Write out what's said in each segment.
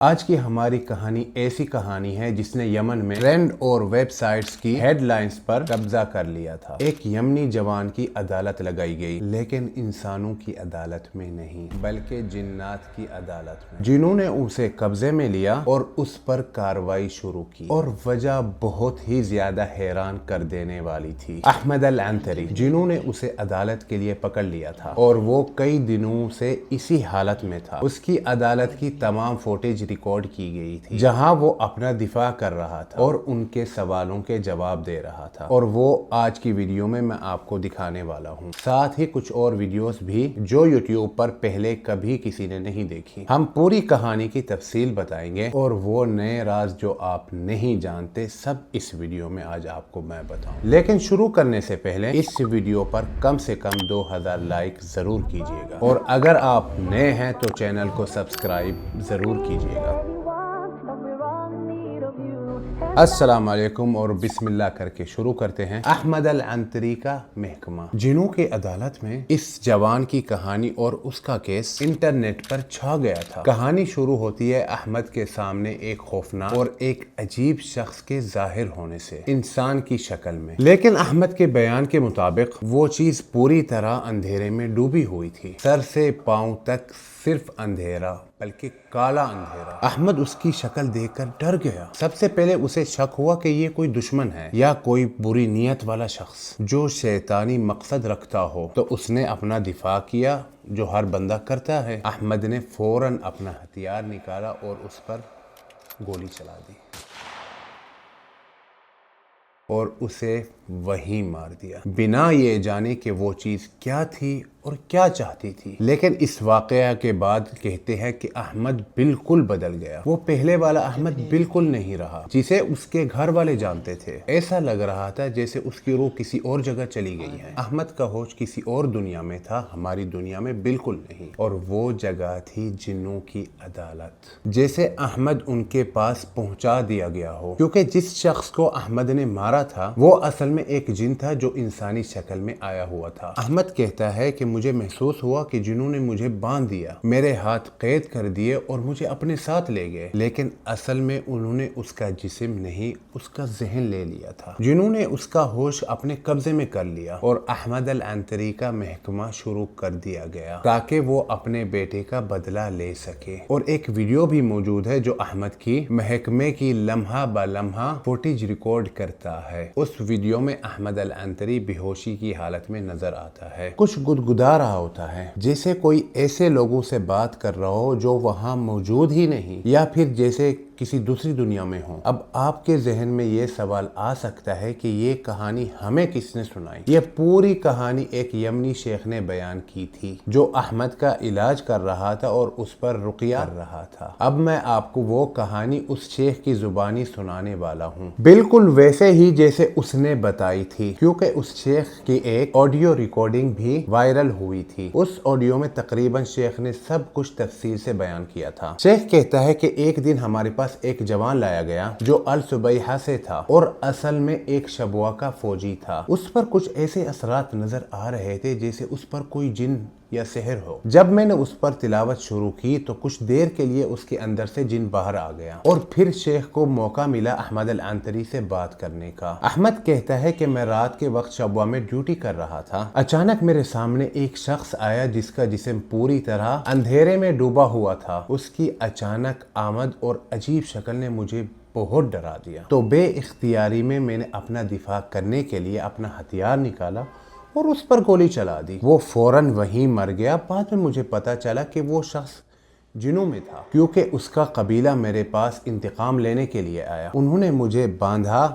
آج کی ہماری کہانی ایسی کہانی ہے جس نے یمن میں ٹرینڈ اور ویب سائٹس کی ہیڈ لائنز پر قبضہ کر لیا تھا۔ ایک یمنی جوان کی عدالت لگائی گئی، لیکن انسانوں کی عدالت میں نہیں بلکہ جنات کی عدالت میں، جنہوں نے اسے قبضے میں لیا اور اس پر کارروائی شروع کی۔ اور وجہ بہت ہی زیادہ حیران کر دینے والی تھی۔ احمد العنتری، جنہوں نے اسے عدالت کے لیے پکڑ لیا تھا اور وہ کئی دنوں سے اسی حالت میں تھا۔ اس کی عدالت کی تمام فوٹیج ریکارڈ کی گئی تھی، جہاں وہ اپنا دفاع کر رہا تھا اور ان کے سوالوں کے جواب دے رہا تھا، اور وہ آج کی ویڈیو میں آپ کو دکھانے والا ہوں۔ ساتھ ہی کچھ اور ویڈیوز بھی جو یوٹیوب پر پہلے کبھی کسی نے نہیں دیکھی۔ ہم پوری کہانی کی تفصیل بتائیں گے اور وہ نئے راز جو آپ نہیں جانتے سب اس ویڈیو میں آج آپ کو میں بتاؤں۔ لیکن شروع کرنے سے پہلے اس ویڈیو پر کم سے کم 2000 لائک ضرور کیجیے گا، اور اگر آپ نئے ہیں تو چینل کو سبسکرائب ضرور کیجیے گا۔ السلام علیکم اور بسم اللہ کر کے شروع کرتے ہیں۔ احمد العنتری کا محکمہ۔ جنوں کی عدالت میں اس جوان کی کہانی اور اس کا کیس انٹرنیٹ پر چھا گیا تھا۔ کہانی شروع ہوتی ہے احمد کے سامنے ایک خوفناک اور ایک عجیب شخص کے ظاہر ہونے سے، انسان کی شکل میں۔ لیکن احمد کے بیان کے مطابق وہ چیز پوری طرح اندھیرے میں ڈوبی ہوئی تھی، سر سے پاؤں تک صرف اندھیرا، بلکہ کالا اندھیرا۔ احمد اس کی شکل دیکھ کر ڈر گیا۔ سب سے پہلے اسے شک ہوا کہ یہ کوئی دشمن ہے یا کوئی بری نیت والا شخص جو شیطانی مقصد رکھتا ہو، تو اس نے اپنا دفاع کیا جو ہر بندہ کرتا ہے۔ احمد نے فوراً اپنا ہتھیار نکالا اور اس پر گولی چلا دی اور اسے وہیں مار دیا، بنا یہ جانے کہ وہ چیز کیا تھی اور کیا چاہتی تھی۔ لیکن اس واقعہ کے بعد کہتے ہیں کہ احمد بالکل بدل گیا۔ وہ پہلے والا احمد بالکل نہیں رہا جسے اس کے گھر والے جانتے تھے۔ ایسا لگ رہا تھا جیسے اس کی روح کسی اور جگہ چلی گئی ہے۔ احمد کا ہوش کسی اور دنیا میں تھا، ہماری دنیا میں بالکل نہیں، اور وہ جگہ تھی جنوں کی عدالت۔ جیسے احمد ان کے پاس پہنچا دیا گیا ہو، کیونکہ جس شخص کو احمد نے مارا تھا وہ اصل میں ایک جن تھا جو انسانی شکل میں آیا ہوا تھا۔ احمد کہتا ہے کہ مجھے محسوس ہوا کہ جنوں نے مجھے باندھ دیا، میرے ہاتھ قید کر دیے اور مجھے اپنے ساتھ لے گئے، لیکن اصل میں انہوں نے اس کا جسم نہیں، اس کا ذہن لے لیا تھا۔ جنوں نے اس کا ہوش اپنے قبضے میں کر لیا اور احمد العنتری کا محکمہ شروع کر دیا گیا تاکہ وہ اپنے بیٹے کا بدلہ لے سکے۔ اور ایک ویڈیو بھی موجود ہے جو احمد کی محکمے کی لمحہ بہ لمحہ فوٹیج ریکارڈ کرتا ہے۔ اس ویڈیو میں احمد العنتری بے ہوشی کی حالت میں نظر آتا ہے، کچھ گدگدا رہا ہوتا ہے جیسے کوئی ایسے لوگوں سے بات کر رہا ہو جو وہاں موجود ہی نہیں، یا پھر جیسے کسی دوسری دنیا میں ہوں۔ اب آپ کے ذہن میں یہ سوال آ سکتا ہے کہ یہ کہانی ہمیں کس نے سنائی؟ یہ پوری کہانی ایک یمنی شیخ نے بیان کی تھی جو احمد کا علاج کر رہا تھا اور اس پر رقیہ کر رہا تھا۔ اب میں آپ کو وہ کہانی اس شیخ کی زبانی سنانے والا ہوں، بالکل ویسے ہی جیسے اس نے بتائی تھی، کیونکہ اس شیخ کی ایک آڈیو ریکارڈنگ بھی وائرل ہوئی تھی۔ اس آڈیو میں تقریباً شیخ نے سب کچھ تفصیل سے بیان کیا تھا۔ شیخ کہتا ہے کہ ایک دن ہمارے پاس ایک جوان لایا گیا جو السبیحہ سے تھا اور اصل میں ایک شبوہ کا فوجی تھا۔ اس پر کچھ ایسے اثرات نظر آ رہے تھے جیسے اس پر کوئی جن یا سحر ہو۔ جب میں نے اس پر تلاوت شروع کی تو کچھ دیر کے لیے اس کے اندر سے جن باہر آ گیا، اور پھر شیخ کو موقع ملا احمد العنتری سے بات کرنے کا۔ احمد کہتا ہے کہ میں رات کے وقت شبوہ میں ڈیوٹی کر رہا تھا، اچانک میرے سامنے ایک شخص آیا جس کا جسم پوری طرح اندھیرے میں ڈوبا ہوا تھا۔ اس کی اچانک آمد اور عجیب شکل نے مجھے بہت ڈرا دیا، تو بے اختیاری میں نے اپنا دفاع کرنے کے لیے اپنا ہتھیار نکالا اور اس پر گولی چلا دی۔ وہ فوراً وہیں مر گیا۔ بعد میں مجھے پتا چلا کہ وہ شخص جنوں میں تھا، کیونکہ اس کا قبیلہ میرے پاس انتقام لینے کے لیے آیا۔ انہوں نے مجھے باندھا،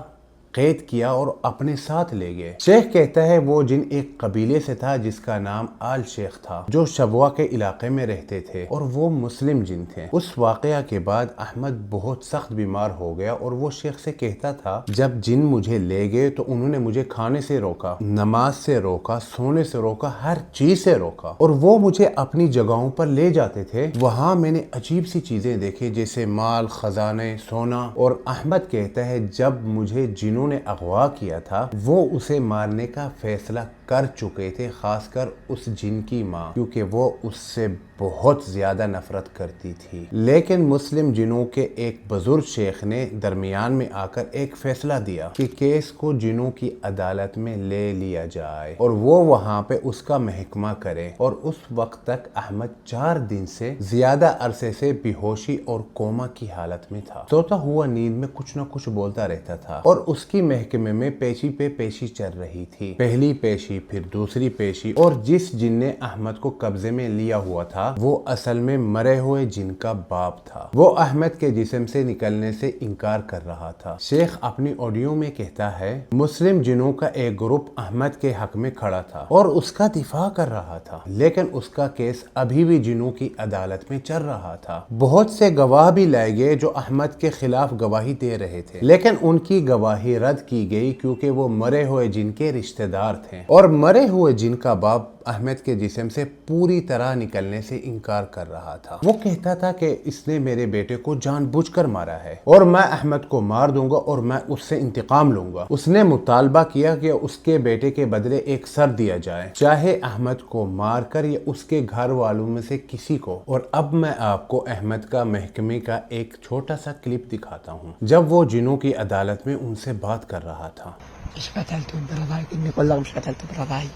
قید کیا اور اپنے ساتھ لے گئے۔ شیخ کہتا ہے وہ جن ایک قبیلے سے تھا جس کا نام آل شیخ تھا، جو شبوہ کے علاقے میں رہتے تھے، اور وہ مسلم جن تھے۔ اس واقعہ کے بعد احمد بہت سخت بیمار ہو گیا اور وہ شیخ سے کہتا تھا جب جن مجھے لے گئے تو انہوں نے مجھے کھانے سے روکا، نماز سے روکا، سونے سے روکا، ہر چیز سے روکا، اور وہ مجھے اپنی جگہوں پر لے جاتے تھے۔ وہاں میں نے عجیب سی چیزیں دیکھی جیسے مال، خزانے، سونا۔ اور احمد کہتا ہے جب مجھے جنوں نے اغوا کیا تھا وہ اسے مارنے کا فیصلہ کر چکے تھے، خاص کر اس جن کی ماں، کیونکہ وہ اس سے بہت زیادہ نفرت کرتی تھی۔ لیکن مسلم جنوں کے ایک بزرگ شیخ نے درمیان میں آ کر ایک فیصلہ دیا کہ کیس کو جنوں کی عدالت میں لے لیا جائے اور وہ وہاں پہ اس کا محکمہ کرے۔ اور اس وقت تک احمد 4 دن سے زیادہ عرصے سے بے ہوشی اور کوما کی حالت میں تھا۔ سوتا ہوا نیند میں کچھ نہ کچھ بولتا رہتا تھا اور اس کی محکمے میں پیشی پہ پیشی چل رہی تھی، پہلی پیشی پھر دوسری پیشی، اور جس جن نے احمد کو قبضے میں لیا ہوا تھا وہ اصل میں مرے ہوئے جن کا باپ تھا۔ وہ احمد کے جسم سے نکلنے سے انکار کر رہا تھا۔ شیخ اپنی آڈیو میں کہتا ہے مسلم جنوں کا ایک گروپ احمد کے حق میں کھڑا تھا اور اس کا دفاع کر رہا تھا، لیکن اس کا کیس ابھی بھی جنوں کی عدالت میں چل رہا تھا۔ بہت سے گواہ بھی لائے گئے جو احمد کے خلاف گواہی دے رہے تھے، لیکن ان کی گواہی رد کی گئی کیونکہ وہ مرے ہوئے جن کے رشتہ دار تھے اور مرے ہوئے جن کا باپ احمد کے جسم سے پوری طرح نکلنے سے انکار کر رہا تھا۔ وہ کہتا تھا کہ اس نے میرے بیٹے کو جان بوجھ کر مارا ہے اور میں احمد کو مار دوں گا اور میں اس سے انتقام لوں گا۔ اس نے مطالبہ کیا کہ اس کے بیٹے کے بدلے ایک سر دیا جائے، چاہے احمد کو مار کر یا اس کے گھر والوں میں سے کسی کو۔ اور اب میں آپ کو احمد کا محکمے کا ایک چھوٹا سا کلپ دکھاتا ہوں جب وہ جنوں کی عدالت میں ان سے بات کر رہا تھا۔ مش قتلته برضاي اني اقول لك مش قتلته برضاي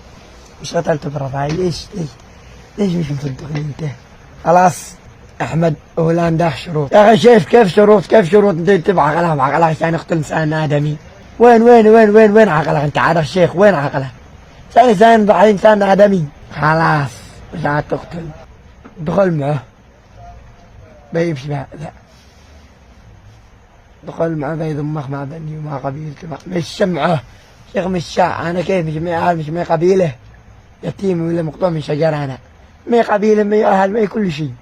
مش قتلته برضاي ليش مش مصدقني انت؟ خلاص احمد هو الان ده شروط يا اخي شايف كيف شروط انت تبع عقلها عشان يقتل انسان ادمي؟ وين عقلها؟ انت عارف شيخ وين عقلها؟ انسان ضحي انسان ادمي خلاص مش هتقتل دخل معه بيمشي لا دخل معه بيضمخ مع بني ومع قبيلته مش سمعه شيخ مش شاع انا كيف مش مي قبيله يتيم ولا مقطوع من شجره انا مي قبيله مي اهل مي كل شيء۔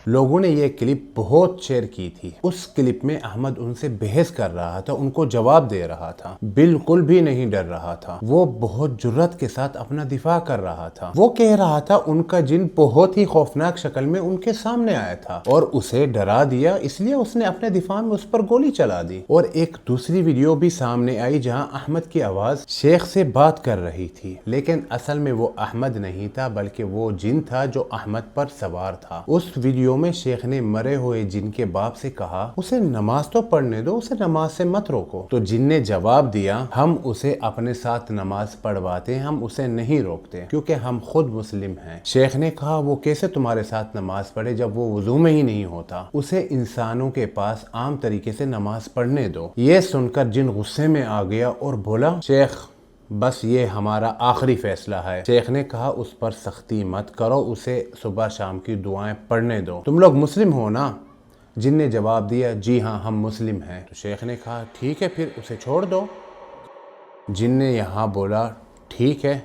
لوگوں نے یہ کلپ بہت شیئر کی تھی۔ اس کلپ میں احمد ان سے بحث کر رہا تھا، ان کو جواب دے رہا تھا، بالکل بھی نہیں ڈر رہا تھا۔ وہ بہت جرات کے ساتھ اپنا دفاع کر رہا تھا۔ وہ کہہ رہا تھا ان کا جن بہت ہی خوفناک شکل میں ان کے سامنے آیا تھا اور اسے ڈرا دیا، اس لیے اس نے اپنے دفاع میں اس پر گولی چلا دی۔ اور ایک دوسری ویڈیو بھی سامنے آئی جہاں احمد کی آواز شیخ سے بات کر رہی تھی، لیکن اصل میں وہ احمد نہیں تھا بلکہ وہ جن تھا جو احمد پر سوار تھا۔ اس ویڈیو میں شیخ نے مرے ہوئے جن کے باپ سے کہا اسے نماز تو پڑھنے دو، اسے نماز سے مت روکو۔ تو جن نے جواب دیا ہم اسے اپنے ساتھ نماز پڑھواتے ہیں، ہم اسے نہیں روکتے کیونکہ ہم خود مسلم ہیں۔ شیخ نے کہا وہ کیسے تمہارے ساتھ نماز پڑھے جب وہ وضو میں ہی نہیں ہوتا؟ اسے انسانوں کے پاس عام طریقے سے نماز پڑھنے دو۔ یہ سن کر جن غصے میں آ گیا اور بولا شیخ بس یہ ہمارا آخری فیصلہ ہے۔ شیخ نے کہا اس پر سختی مت کرو، اسے صبح شام کی دعائیں پڑھنے دو، تم لوگ مسلم ہو نا؟ جن نے جواب دیا جی ہاں ہم مسلم ہیں۔ تو شیخ نے کہا ٹھیک ہے پھر اسے چھوڑ دو۔ جن نے یہاں بولا ٹھیک ہے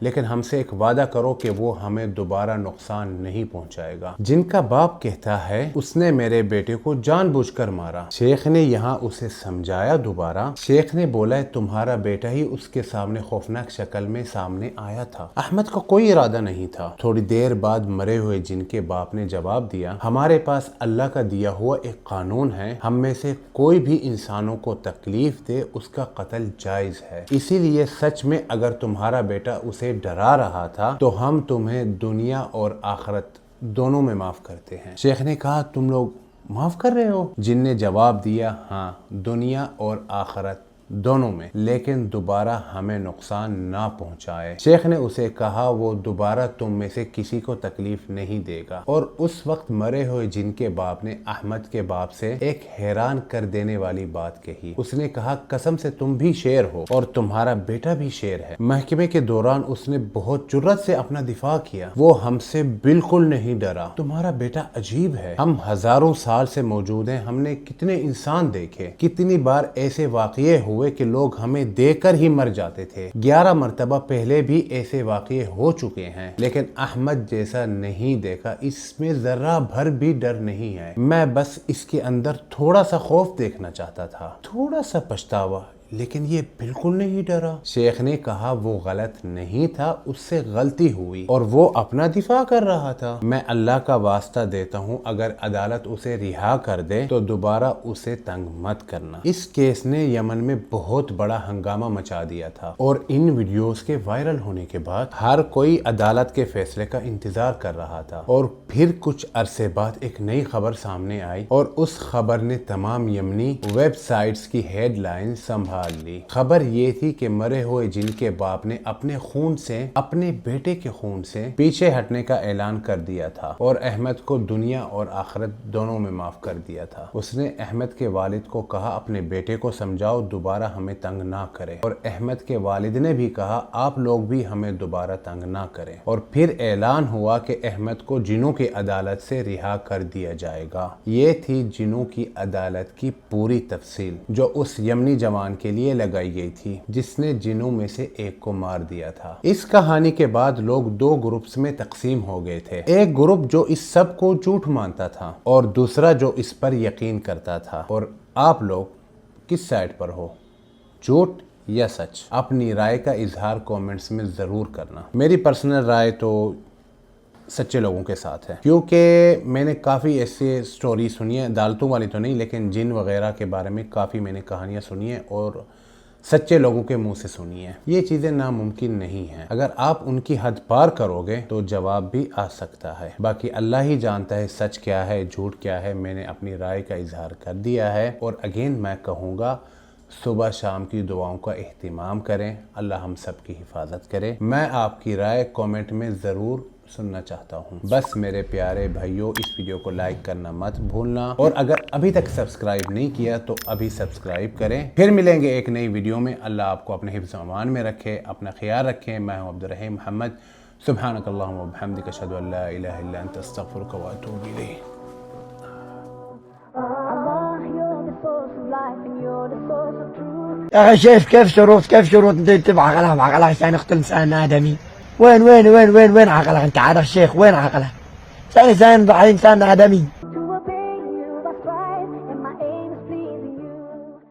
لیکن ہم سے ایک وعدہ کرو کہ وہ ہمیں دوبارہ نقصان نہیں پہنچائے گا۔ جن کا باپ کہتا ہے اس نے میرے بیٹے کو جان بوجھ کر مارا۔ شیخ نے یہاں اسے سمجھایا دوبارہ۔ شیخ نے بولا تمہارا بیٹا ہی اس کے سامنے خوفناک شکل میں سامنے آیا تھا، احمد کا کوئی ارادہ نہیں تھا۔ تھوڑی دیر بعد مرے ہوئے جن کے باپ نے جواب دیا ہمارے پاس اللہ کا دیا ہوا ایک قانون ہے، ہم میں سے کوئی بھی انسانوں کو تکلیف دے اس کا قتل جائز ہے، اسی لیے سچ میں اگر تمہارا بیٹا اسے ڈرا رہا تھا تو ہم تمہیں دنیا اور آخرت دونوں میں معاف کرتے ہیں۔ شیخ نے کہا تم لوگ معاف کر رہے ہو؟ جن نے جواب دیا ہاں دنیا اور آخرت دونوں میں، لیکن دوبارہ ہمیں نقصان نہ پہنچائے۔ شیخ نے اسے کہا وہ دوبارہ تم میں سے کسی کو تکلیف نہیں دے گا۔ اور اس وقت مرے ہوئے جن کے باپ نے احمد کے باپ سے ایک حیران کر دینے والی بات کہی۔ اس نے کہا قسم سے تم بھی شیر ہو اور تمہارا بیٹا بھی شیر ہے۔ محکمے کے دوران اس نے بہت جرات سے اپنا دفاع کیا، وہ ہم سے بالکل نہیں ڈرا۔ تمہارا بیٹا عجیب ہے، ہم ہزاروں سال سے موجود ہیں، ہم نے کتنے انسان دیکھے، کتنی بار ایسے واقعے ہوئے کہ لوگ ہمیں دیکھ کر ہی مر جاتے تھے، 11 مرتبہ پہلے بھی ایسے واقعے ہو چکے ہیں، لیکن احمد جیسا نہیں دیکھا، اس میں ذرہ بھر بھی ڈر نہیں ہے۔ میں بس اس کے اندر تھوڑا سا خوف دیکھنا چاہتا تھا، تھوڑا سا پچھتاوا، لیکن یہ بالکل نہیں ڈرا۔ شیخ نے کہا وہ غلط نہیں تھا، اس سے غلطی ہوئی اور وہ اپنا دفاع کر رہا تھا۔ میں اللہ کا واسطہ دیتا ہوں اگر عدالت اسے رہا کر دے تو دوبارہ اسے تنگ مت کرنا۔ اس کیس نے یمن میں بہت بڑا ہنگامہ مچا دیا تھا اور ان ویڈیوز کے وائرل ہونے کے بعد ہر کوئی عدالت کے فیصلے کا انتظار کر رہا تھا۔ اور پھر کچھ عرصے بعد ایک نئی خبر سامنے آئی اور اس خبر نے تمام یمنی ویب سائٹس کی ہیڈ لائن سنبھال لی۔ خبر یہ تھی کہ مرے ہوئے جن کے باپ نے اپنے خون سے، اپنے بیٹے کے خون سے پیچھے ہٹنے کا اعلان کر دیا تھا اور احمد کو دنیا اور آخرت دونوں میں معاف کر دیا تھا۔ اس نے احمد کے والد کو کہا اپنے بیٹے کو سمجھاؤ دوبارہ ہمیں تنگ نہ کرے، اور احمد کے والد نے بھی کہا آپ لوگ بھی ہمیں دوبارہ تنگ نہ کریں۔ اور پھر اعلان ہوا کہ احمد کو جنوں کی عدالت سے رہا کر دیا جائے گا۔ یہ تھی جنوں کی عدالت کی پوری تفصیل جو اس یمنی جوان کے لیے لگائی گئی تھی جس نے جنوں میں سے ایک کو مار دیا تھا۔ اس کہانی کے بعد لوگ دو گروپس میں تقسیم ہو گئے تھے، ایک گروپ جو اس سب کو جھوٹ مانتا تھا اور دوسرا جو اس پر یقین کرتا تھا۔ اور آپ لوگ کس سائڈ پر ہو، جھوٹ یا سچ؟ اپنی رائے کا اظہار کومنٹس میں ضرور کرنا۔ میری پرسنل رائے تو سچے لوگوں کے ساتھ ہے، کیونکہ میں نے کافی ایسے سٹوری سنی ہیں، عدالتوں والی تو نہیں لیکن جن وغیرہ کے بارے میں کافی میں نے کہانیاں سنی ہیں اور سچے لوگوں کے منہ سے سنی ہیں۔ یہ چیزیں ناممکن نہیں ہیں، اگر آپ ان کی حد پار کرو گے تو جواب بھی آ سکتا ہے۔ باقی اللہ ہی جانتا ہے سچ کیا ہے جھوٹ کیا ہے۔ میں نے اپنی رائے کا اظہار کر دیا ہے اور اگین میں کہوں گا صبح شام کی دعاؤں کا اہتمام کریں، اللہ ہم سب کی حفاظت کرے۔ میں آپ کی رائے کومنٹ میں ضرور سننا چاہتا ہوں۔ بس میرے پیارے بھائیوں، اس ویڈیو کو لائک کرنا مت بھولنا، اور اگر ابھی تک سبسکرائب نہیں کیا تو ابھی سبسکرائب کریں۔ پھر ملیں گے ایک نئی ویڈیو میں۔ اللہ آپ کو اپنے حفظ و امان میں رکھے، اپنا خیال رکھیں۔ میں ہوں عبدالرحیم محمد۔ سبحانک اللہم و بحمدک، اشہد ان لا الہ الا انت، استغفرک و اتوب الیک۔ يا أخي شايف كيف شروط انت تبع عقلها عشان يقتل انسان ادمي؟ وين عقلها؟ انت عارف شيخ وين عقلها؟ ثاني انسان ادمي